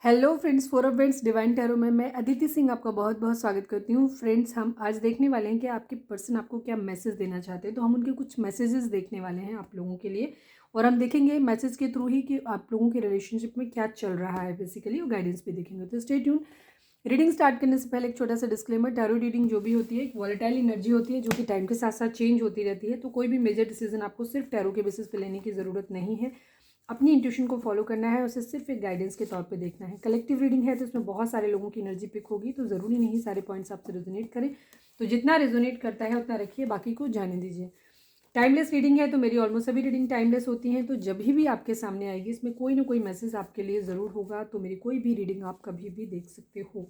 Hello friends, four of friends divine tarot में मैं अदिति सिंह आपका बहुत बहुत स्वागत करती हूँ। फ्रेंड्स, हम आज देखने वाले हैं कि आपके पर्सन आपको क्या मैसेज देना चाहते हैं। तो हम उनके कुछ मैसेजेस देखने वाले हैं आप लोगों के लिए, और हम देखेंगे मैसेज के थ्रू ही कि आप लोगों के रिलेशनशिप में क्या चल रहा है बेसिकली, और गाइडेंस भी देखेंगे। तो स्टे ट्यून। रीडिंग स्टार्ट करने से पहले एक छोटा सा डिस्क्लेमर, टैरो रीडिंग जो भी होती है एक वॉलेटाइल एनर्जी होती है जो कि टाइम के साथ साथ चेंज होती रहती है। तो कोई भी मेजर डिसीजन आपको सिर्फ टैरो के बेसिस पे लेने की ज़रूरत नहीं है। अपनी इंट्यूशन को फॉलो करना है, उसे सिर्फ एक गाइडेंस के तौर पे देखना है। कलेक्टिव रीडिंग है तो इसमें बहुत सारे लोगों की एनर्जी पिक होगी, तो ज़रूरी नहीं सारे पॉइंट्स आपसे रेजोनेट करें। तो जितना रेजोनेट करता है उतना रखिए, बाकी को जाने दीजिए। टाइमलेस रीडिंग है तो मेरी ऑलमोस्ट सभी रीडिंग टाइमलेस होती हैं। तो जब भी आपके सामने आएगी इसमें कोई ना कोई मैसेज आपके लिए ज़रूर होगा। तो मेरी कोई भी रीडिंग आप कभी भी देख सकते हो।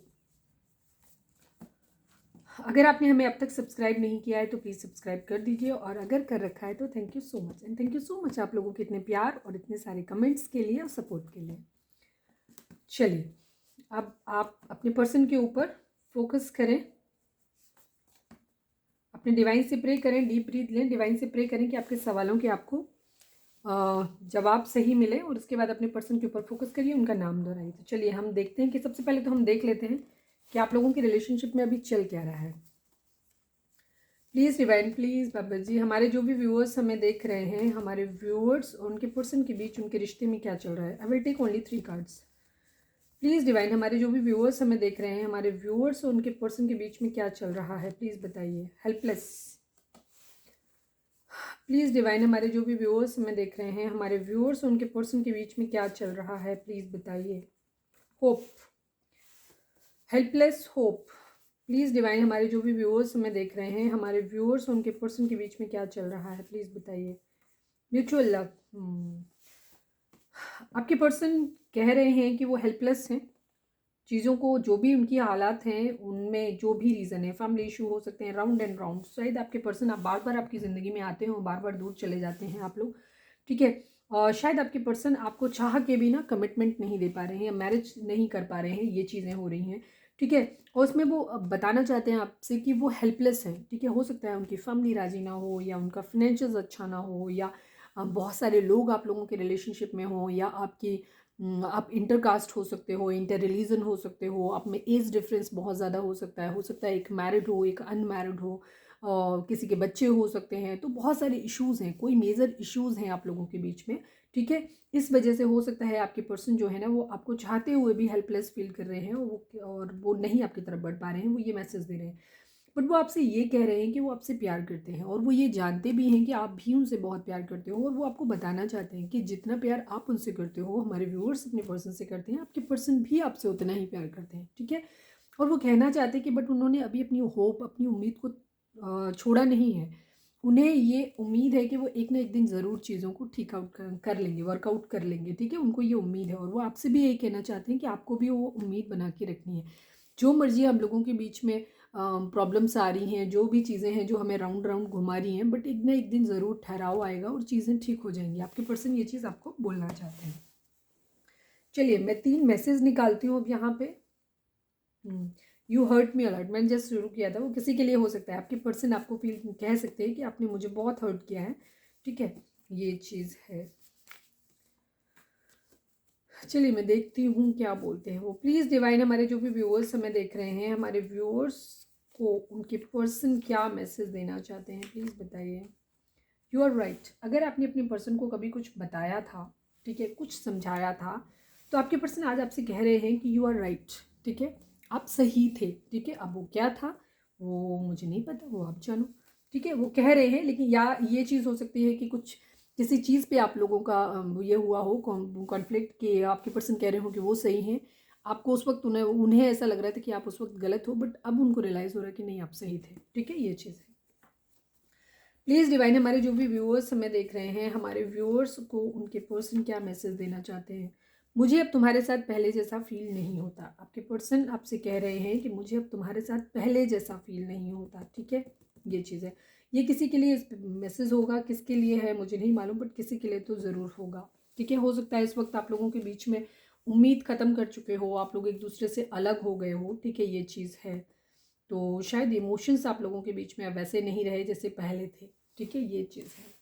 अगर आपने हमें अब तक सब्सक्राइब नहीं किया है तो प्लीज़ सब्सक्राइब कर दीजिए, और अगर कर रखा है तो thank you so much. And thank you so much आप लोगों के इतने प्यार और इतने सारे कमेंट्स के लिए और सपोर्ट के लिए। चलिए, अब आप अपने पर्सन के ऊपर फोकस करें, अपने डिवाइन से प्रे करें, डीप ब्रीथ लें, डिवाइन से प्रे करें कि आपके सवालों के आपको जवाब सही मिले, और उसके बाद अपने पर्सन के ऊपर फोकस करिए, उनका नाम दोहराइए। तो चलिए हम देखते हैं कि सबसे पहले तो हम देख लेते हैं कि आप लोगों के रिलेशनशिप में अभी चल क्या रहा है। प्लीज़ डिवाइन, प्लीज़ बाबा जी, हमारे जो भी व्यूअर्स हमें देख रहे हैं, हमारे व्यूअर्स और उनके पर्सन के बीच उनके रिश्ते में क्या चल रहा है। I will take only 3 cards. Please divine, हमारे जो भी व्यूअर्स हमें देख रहे हैं, हमारे व्यूअर्स और उनके पर्सन के बीच में क्या चल रहा है, प्लीज़ बताइए। हेल्पलेस। प्लीज़ डिवाइन, हमारे जो भी व्यूअर्स हमें देख रहे हैं, हमारे व्यूअर्स और उनके पर्सन के बीच में क्या चल रहा है, प्लीज़ बताइए। Hope. Helpless hope. Please divine, हमारे जो भी व्यूअर्स हमें देख रहे हैं, हमारे व्यूअर्स और उनके पर्सन के बीच में क्या चल रहा है, प्लीज़ बताइए। Mutual love. आपके पर्सन कह रहे हैं कि वो हेल्पलेस हैं। चीज़ों को, जो भी उनकी हालात हैं उनमें जो भी रीज़न है, फैमिली इशू हो सकते हैं, राउंड एंड राउंड। शायद आपके पर्सन आप बार बार आपकी ज़िंदगी में आते हो, बार बार दूर चले जाते हैं आप लोग, ठीक है। और शायद आपके पर्सन आपको चाह के भी ना कमिटमेंट नहीं दे पा रहे हैं या मैरिज नहीं कर पा रहे हैं, ये चीज़ें हो रही हैं, ठीक है। और उसमें वो बताना चाहते हैं आपसे कि वो हेल्पलेस हैं, ठीक है। हो सकता है उनकी फैमिली राजी ना हो, या उनका फिनेंशियल अच्छा ना हो, या बहुत सारे लोग आप लोगों के रिलेशनशिप में हो, या आपकी आप इंटरकास्ट हो सकते हो, इंटर रिलीजन हो सकते हो, आप में एज डिफरेंस बहुत ज़्यादा हो सकता है एक मैरिड हो, एक अनमैरिड हो, किसी के बच्चे हो सकते हैं। तो बहुत सारे इश्यूज़ हैं, कोई मेजर इश्यूज़ हैं आप लोगों के बीच में, ठीक है। इस वजह से हो सकता है आपके पर्सन जो है ना वो आपको चाहते हुए भी हेल्पलेस फील कर रहे हैं, और वो नहीं आपकी तरफ बढ़ पा रहे हैं, वो ये मैसेज दे रहे हैं। बट वो आपसे ये कह रहे हैं कि वो आपसे प्यार करते हैं, और वो ये जानते भी हैं कि आप भी उनसे बहुत प्यार करते हो, और वो आपको बताना चाहते हैं कि जितना प्यार आप उनसे करते हो, हमारे व्यूअर्स अपने पर्सन से करते हैं, आपके पर्सन भी आपसे उतना ही प्यार करते हैं, ठीक है। और वो कहना चाहते हैं कि बट उन्होंने अभी अपनी होप, अपनी उम्मीद को छोड़ा नहीं है। उन्हें ये उम्मीद है कि वो एक ना एक दिन ज़रूर चीज़ों को ठीक आउट कर लेंगे, वर्कआउट कर लेंगे, ठीक है। उनको ये उम्मीद है, और वो आपसे भी यही कहना चाहते हैं कि आपको भी वो उम्मीद बना के रखनी है। जो मर्जी हम लोगों के बीच में प्रॉब्लम्स आ रही हैं, जो भी चीज़ें हैं जो हमें राउंड राउंड घुमा रही हैं, बट एक ना एक दिन ज़रूर ठहराव आएगा और चीज़ें ठीक हो जाएंगी। आपके पर्सन ये चीज़ आपको बोलना चाहते हैं। चलिए, मैं 3 मैसेज निकालती हूँ अब यहाँ पे। यू हर्ट मी अलर्ट, मैंने जस्ट शुरू किया था, वो किसी के लिए हो सकता है। आपके पर्सन आपको फील कह सकते हैं कि आपने मुझे बहुत हर्ट किया है, ठीक है, ये चीज़ है। चलिए मैं देखती हूँ क्या बोलते हैं वो। प्लीज़ डिवाइन, हमारे जो भी व्यूअर्स हमें देख रहे हैं, हमारे व्यूअर्स को उनके पर्सन क्या मैसेज देना चाहते हैं, प्लीज़ बताइए। You are right. अगर आपने अपने पर्सन को कभी कुछ बताया था, ठीक है, कुछ समझाया था, तो आपके पर्सन आज आपसे कह रहे हैं कि यू आर राइट, ठीक है, आप सही थे, ठीक है। अब वो क्या था वो मुझे नहीं पता, वो आप जानो, ठीक है। वो कह रहे हैं, लेकिन या ये चीज़ हो सकती है कि कुछ किसी चीज़ पे आप लोगों का ये हुआ हो कॉन्फ्लिक्ट, कि आपके पर्सन कह रहे हो कि वो सही हैं, आपको उस वक्त उन्हें ऐसा लग रहा था कि आप उस वक्त गलत हो, बट अब उनको रियलाइज़ हो रहा है कि नहीं आप सही थे, ठीक है, ये चीज़ है। प्लीज़ डिवाइन, हमारे जो भी व्यूअर्स हमें देख रहे हैं, हमारे व्यूअर्स को उनके पर्सन क्या मैसेज देना चाहते हैं। मुझे अब तुम्हारे साथ पहले जैसा फील नहीं होता। आपके पर्सन आपसे कह रहे हैं कि मुझे अब तुम्हारे साथ पहले जैसा फील नहीं होता, ठीक है, ये चीज़ है। ये किसी के लिए मैसेज होगा, किसके लिए है मुझे नहीं मालूम, बट किसी के लिए तो ज़रूर होगा, ठीक है। हो सकता है इस वक्त आप लोगों के बीच में उम्मीद ख़त्म कर चुके हो, आप लोग एक दूसरे से अलग हो गए हो, ठीक है, ये चीज़ है। तो शायद इमोशंस आप लोगों के बीच में अब वैसे नहीं रहे जैसे पहले थे, ठीक है, ये चीज़ है।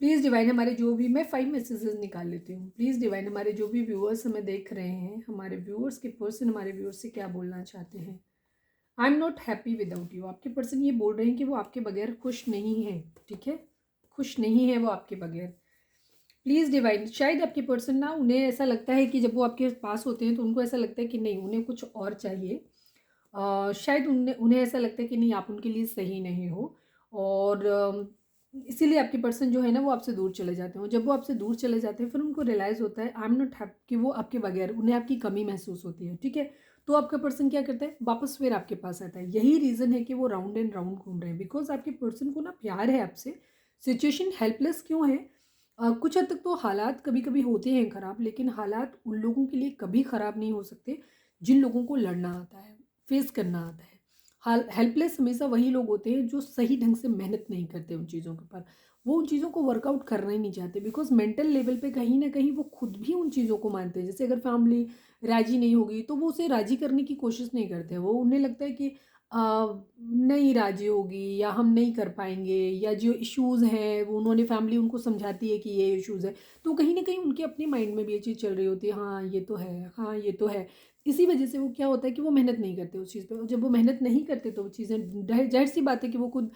प्लीज़ डिवाइन हमारे जो भी, मैं 5 मैसेजेस निकाल लेती हूँ। प्लीज़ डिवाइन हमारे जो भी व्यूअर्स हमें देख रहे हैं, हमारे व्यूअर्स के पर्सन हमारे व्यूअर्स से क्या बोलना चाहते हैं। I am not happy without you. आपके पर्सन ये बोल रहे हैं कि वो आपके बगैर खुश नहीं है, ठीक है, खुश नहीं है वो आपके बगैर। प्लीज़ डिवाइन, शायद आपके पर्सन ना, उन्हें ऐसा लगता है कि जब वो आपके पास होते हैं तो उनको ऐसा लगता है कि नहीं, उन्हें कुछ और चाहिए। शायद उन्हें उन्हें ऐसा लगता है कि नहीं, आप उनके लिए सही नहीं हो, और इसीलिए आपके पर्सन जो है ना वो आपसे दूर चले जाते हैं। जब वो आपसे दूर चले जाते हैं फिर उनको रियलाइज़ होता है आई एम नॉट हैप्पी, कि वो आपके बगैर, उन्हें आपकी कमी महसूस होती है, ठीक है। तो आपका पर्सन क्या करता है, वापस फिर आपके पास आता है। यही रीज़न है कि वो राउंड एंड राउंड घूम रहे हैं, बिकॉज आपके पर्सन को ना प्यार है आपसे। सिचुएशन हेल्पलेस क्यों है, कुछ हद तक तो हालात कभी कभी होते हैं ख़राब, लेकिन हालात उन लोगों के लिए कभी ख़राब नहीं हो सकते जिन लोगों को लड़ना आता है, फेस करना आता है। हाल हेल्पलेस हमेशा वही लोग होते हैं जो सही ढंग से मेहनत नहीं करते उन चीज़ों के ऊपर। वो उन चीज़ों को वर्कआउट करना ही नहीं चाहते, बिकॉज मेंटल लेवल पे कहीं ना कहीं वो खुद भी उन चीज़ों को मानते हैं। जैसे अगर फैमिली राजी नहीं होगी तो वो उसे राजी करने की कोशिश नहीं करते। वो, उन्हें लगता है कि नहीं राजी होगी या हम नहीं कर पाएंगे, या जो इश्यूज़ हैं वो उन्होंने, फैमिली उनको समझाती है कि ये इश्यूज़ है, तो कहीं ना कहीं उनके अपने माइंड में भी ये चीज़ चल रही होती है, हाँ ये तो है, हाँ ये तो है। इसी वजह से वो क्या होता है कि वो मेहनत नहीं करते उस चीज़ पे, और जब वो मेहनत नहीं करते तो वो चीज़ें, जाहिर सी बात है कि वो खुद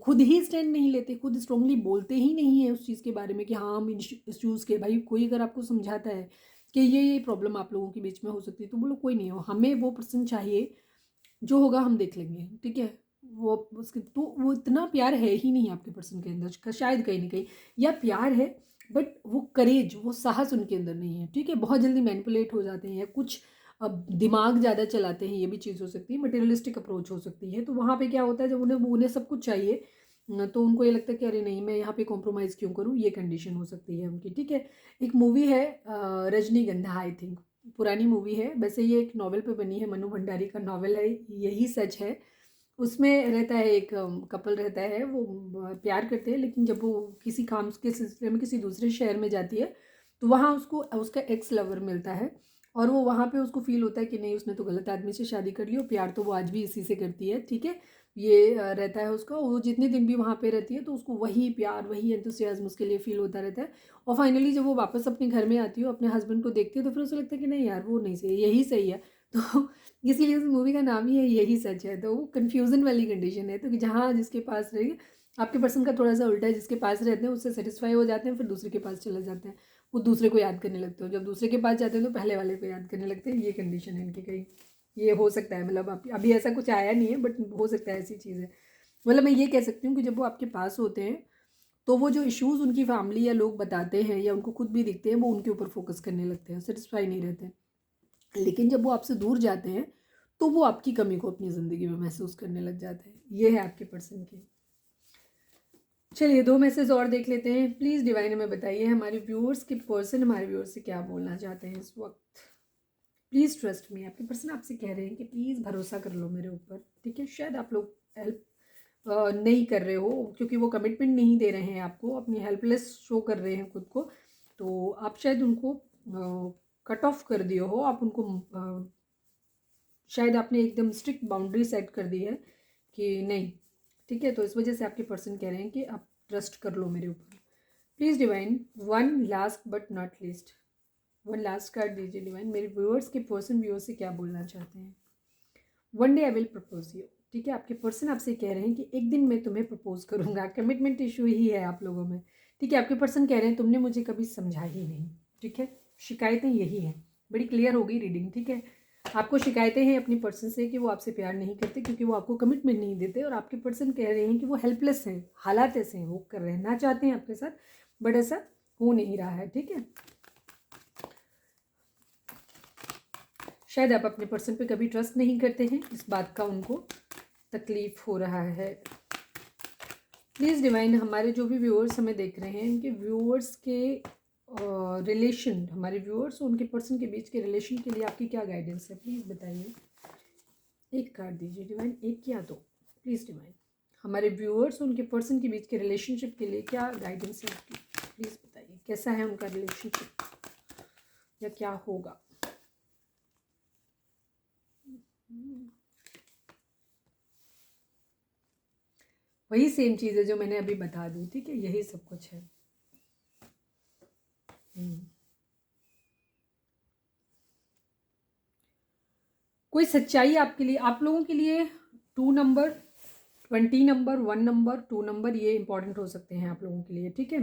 खुद ही स्टैंड नहीं लेते, खुद स्ट्रांगली बोलते ही नहीं है उस चीज़ के बारे में कि हाँ हम इश्यूज़ के, भाई कोई अगर आपको समझाता है कि ये प्रॉब्लम आप लोगों के बीच में हो सकती है तो बोलो कोई नहीं हो, हमें वो पर्सन चाहिए, जो होगा हम देख लेंगे, ठीक है। वो उसके तो वो इतना प्यार है ही नहीं आपके पर्सन के अंदर का, शायद कहीं ना कहीं, या प्यार है बट वो करेज, वो साहस उनके अंदर नहीं है, ठीक है। बहुत जल्दी मैनिपुलेट हो जाते हैं, या कुछ अब दिमाग ज़्यादा चलाते हैं, ये भी चीज़ हो सकती है। मटेरियलिस्टिक अप्रोच हो सकती है। तो वहाँ पे क्या होता है, जब उन्हें उन्हें सब कुछ चाहिए तो उनको ये लगता है कि अरे नहीं, मैं यहाँ पे कॉम्प्रोमाइज़ क्यों करूँ, ये कंडीशन हो सकती है उनकी, ठीक है। एक मूवी है रजनीगंधा, आई थिंक, पुरानी मूवी है वैसे, ये एक नॉवल पे बनी है, मनु भंडारी का नॉवल है, यही सच है। उसमें रहता है एक कपल रहता है, वो प्यार करते हैं, लेकिन जब वो किसी काम के सिलसिले में किसी दूसरे शहर में जाती है तो वहाँ उसको उसका एक्स लवर मिलता है, और वो वहाँ पे उसको फील होता है कि नहीं, उसने तो गलत आदमी से शादी कर ली, और प्यार तो वो आज भी इसी से करती है, ठीक है। ये रहता है उसका, वो जितने दिन भी वहाँ पे रहती है तो उसको वही प्यार, वही एंथुसियाज्म उसके लिए फील होता रहता है। और फाइनली जब वो वापस अपने घर में आती है, अपने हस्बैंड को देखती है, तो फिर उसे लगता है कि नहीं यार, वो नहीं सही, यही सही है। तो इसीलिए उस मूवी का नाम ही है यही सच है। तो वो कन्फ्यूज़न वाली कंडीशन है, तो कि जहाँ जिसके पास रहेगी, आपके पर्सन का थोड़ा सा उल्टा है, जिसके पास रहते हैं उससे सेटिस्फाई हो जाते हैं, फिर दूसरे के पास चले जाते हैं, वो दूसरे को याद करने लगते हो। जब दूसरे के पास जाते हैं तो पहले वाले को याद करने लगते हैं। ये कंडीशन है इनकी कहीं, ये हो सकता है, मतलब अभी ऐसा कुछ आया नहीं है बट हो सकता है ऐसी चीज़ है। मतलब मैं ये कह सकती हूँ कि जब वो आपके पास होते हैं तो वो जो इश्यूज़ उनकी फैमिली या लोग बताते हैं या उनको खुद भी दिखते हैं, वो उनके ऊपर फोकस करने लगते हैं, सेटिस्फाई नहीं रहते हैं। लेकिन जब वो आपसे दूर जाते हैं तो वो आपकी कमी को अपनी ज़िंदगी में महसूस करने लग जाते हैं। ये है आपके पर्सन की। चलिए 2 मैसेज और देख लेते हैं। प्लीज़ डिवाइन हमें बताइए हमारे व्यूअर्स के पर्सन हमारे व्यूअर्स से क्या बोलना चाहते हैं इस वक्त। Please trust me. आपके पर्सन आपसे कह रहे हैं कि प्लीज़ भरोसा कर लो मेरे ऊपर, ठीक है। शायद आप लोग हेल्प नहीं कर रहे हो, क्योंकि वो कमिटमेंट नहीं दे रहे हैं आपको, अपनी हेल्पलेस शो कर रहे हैं खुद को। तो आप शायद उनको कट ऑफ कर दिए हो, आप उनको शायद आपने एकदम स्ट्रिक्ट बाउंड्री सेट कर दी है कि नहीं, ठीक है। तो इस वजह से आपके पर्सन कह रहे हैं कि आप ट्रस्ट कर लो मेरे ऊपर। Please divine, one last but not least, one last card दीजिए डिवाइन, मेरे व्यूअर्स के पर्सन व्यूअर्स से क्या बोलना चाहते हैं। One day I will propose you, ठीक है। आपके पर्सन आपसे कह रहे हैं कि एक दिन मैं तुम्हें प्रपोज करूंगा। कमिटमेंट इशू ही है आप लोगों में, ठीक है। आपके पर्सन कह रहे हैं तुमने मुझे कभी समझा ही नहीं, ठीक है। शिकायतें यही हैं, बड़ी क्लियर हो गई रीडिंग, ठीक है। आपको शिकायतें हैं अपनी पर्सन से कि वो आपसे प्यार नहीं करते, क्योंकि वो आपको कमिटमेंट नहीं देते, और आपके पर्सन कह रहे हैं कि वो हेल्पलेस हैं, हालात ऐसे हैं, वो कर रहना चाहते हैं आपके साथ बट ऐसा हो नहीं रहा है, ठीक है। शायद आप अपने पर्सन पे कभी ट्रस्ट नहीं करते हैं, इस बात का उनको तकलीफ हो रहा है। प्लीज़ डिवाइन हमारे जो भी व्यूअर्स हमें देख रहे हैं, उनके व्यूअर्स के रिलेशन, हमारे व्यूअर्स और उनके पर्सन के बीच के रिलेशन के लिए आपकी क्या गाइडेंस है, प्लीज़ बताइए। एक कार्ड दीजिए डिवाइन, एक या दो, प्लीज़ डिवाइन। हमारे व्यूअर्स और उनके पर्सन के बीच के रिलेशनशिप के लिए क्या गाइडेंस है आपकी, प्लीज़ बताइए। कैसा है उनका रिलेशनशिप या क्या होगा। वही सेम चीज़ है जो मैंने अभी बता दी, ठीक है। यही सब कुछ है। कोई सच्चाई आपके लिए, आप लोगों के लिए 2 नंबर, 20 नंबर, 1 नंबर, 2 नंबर, ये इंपॉर्टेंट हो सकते हैं आप लोगों के लिए, ठीक है।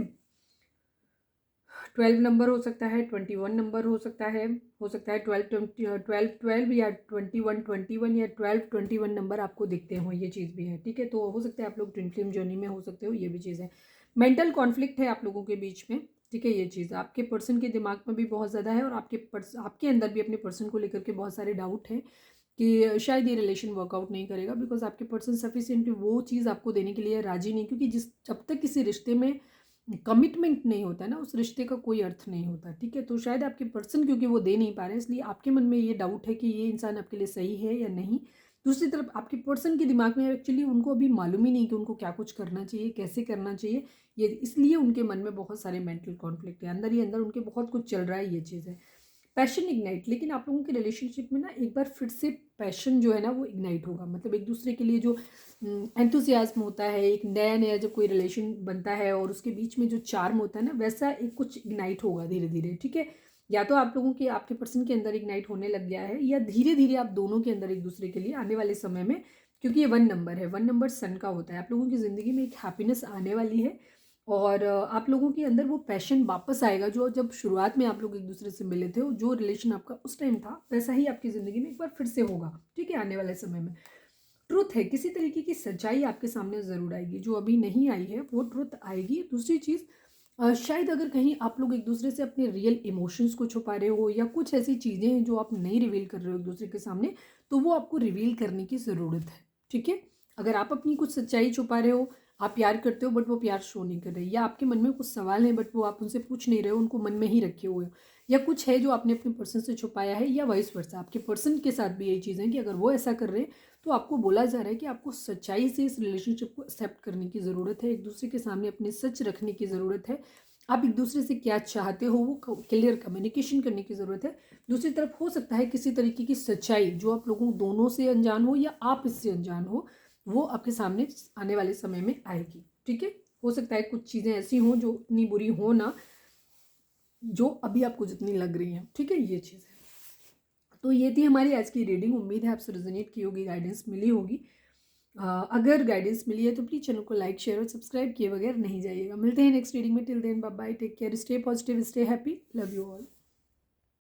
12 नंबर हो सकता है, 21 नंबर हो सकता है 12 या 21 या 12-21 नंबर आपको दिखते हो, ये चीज़ भी है, ठीक है। तो हो सकता है आप लोग ट्विन फ्लेम जर्नी में हो सकते हो, ये भी चीज़ है। मेंटल कॉन्फ्लिक्ट है आप लोगों के बीच में, ठीक है। ये चीज़ आपके पर्सन के दिमाग में भी बहुत ज़्यादा है और आपके अंदर भी अपने पर्सन को लेकर के बहुत सारे डाउट हैं कि शायद ये रिलेशन वर्कआउट नहीं करेगा, बिकॉज आपके पर्सन सफिशिएंटली वो चीज़ आपको देने के लिए राजी नहीं, क्योंकि जब तक किसी रिश्ते में कमिटमेंट नहीं होता है ना, उस रिश्ते का कोई अर्थ नहीं होता, ठीक है। तो शायद आपके पर्सन क्योंकि वो दे नहीं पा रहे हैं, इसलिए आपके मन में ये डाउट है कि ये इंसान आपके लिए सही है या नहीं। दूसरी तरफ आपके पर्सन के दिमाग में एक्चुअली उनको अभी मालूम ही नहीं कि उनको क्या कुछ करना चाहिए, कैसे करना चाहिए, ये इसलिए उनके मन में बहुत सारे मेंटल कॉन्फ्लिक्ट है, अंदर ही अंदर उनके बहुत कुछ चल रहा है, ये चीज़ है। पैशन इग्नाइट, लेकिन आप लोगों के रिलेशनशिप में ना एक बार फिर से पैशन जो है ना वो इग्नाइट होगा, मतलब एक दूसरे के लिए जो एंथुसियाज्म होता है, एक नया नया जब कोई रिलेशन बनता है और उसके बीच में जो चार्म होता है ना, वैसा एक कुछ इग्नाइट होगा धीरे धीरे, ठीक है। या तो आप लोगों के आपके पर्सन के अंदर इग्नाइट होने लग गया है, या धीरे धीरे आप दोनों के अंदर एक दूसरे के लिए आने वाले समय में, क्योंकि ये 1 नंबर है, 1 नंबर सन का होता है, आप लोगों की ज़िंदगी में एक हैप्पीनेस आने वाली है और आप लोगों के अंदर वो पैशन वापस आएगा जो जब शुरुआत में आप लोग एक दूसरे से मिले थे, जो रिलेशन आपका उस टाइम था वैसा ही आपकी ज़िंदगी में एक बार फिर से होगा, ठीक है, आने वाले समय में। ट्रुथ है, किसी तरीके की सच्चाई आपके सामने ज़रूर आएगी, जो अभी नहीं आई है वो ट्रुथ आएगी। दूसरी चीज़, शायद अगर कहीं आप लोग एक दूसरे से अपने रियल इमोशंस को छुपा रहे हो या कुछ ऐसी चीज़ें हैं जो आप नहीं रिवील कर रहे हो एक दूसरे के सामने, तो वो आपको रिवील करने की ज़रूरत है, ठीक है। अगर आप अपनी कुछ सच्चाई छुपा रहे हो, आप प्यार करते हो बट वो प्यार शो नहीं कर रहे, या आपके मन में कुछ सवाल हैं बट वो आप उनसे पूछ नहीं रहे हो, उनको मन में ही रखे हुए हो, या कुछ है जो आपने अपने पर्सन से छुपाया है, या वाइस वर्सा आपके पर्सन के साथ भी यही चीज़ है कि अगर वो ऐसा कर रहे हैं तो आपको बोला जा रहा है कि आपको सच्चाई से इस रिलेशनशिप को एक्सेप्ट करने की ज़रूरत है, एक दूसरे के सामने अपने सच रखने की ज़रूरत है, आप एक दूसरे से क्या चाहते हो वो क्लियर कम्युनिकेशन करने की ज़रूरत है। दूसरी तरफ हो सकता है किसी तरीके की सच्चाई जो आप लोगों दोनों से अनजान हो या आप इससे अनजान हो, वो आपके सामने आने वाले समय में आएगी, ठीक है। हो सकता है कुछ चीज़ें ऐसी हों जो इतनी बुरी हो ना, जो अभी आपको जितनी लग रही हैं, ठीक है, ये चीज़ है। तो ये थी हमारी आज की रीडिंग, उम्मीद है आपसे रेजोनेट की होगी, गाइडेंस मिली होगी। अगर गाइडेंस मिली है तो प्लीज़ चैनल को लाइक, शेयर और सब्सक्राइब किए बगैर नहीं जाइएगा। मिलते हैं नेक्स्ट रीडिंग में, till then bye bye, take care, stay positive, stay happy, love you all.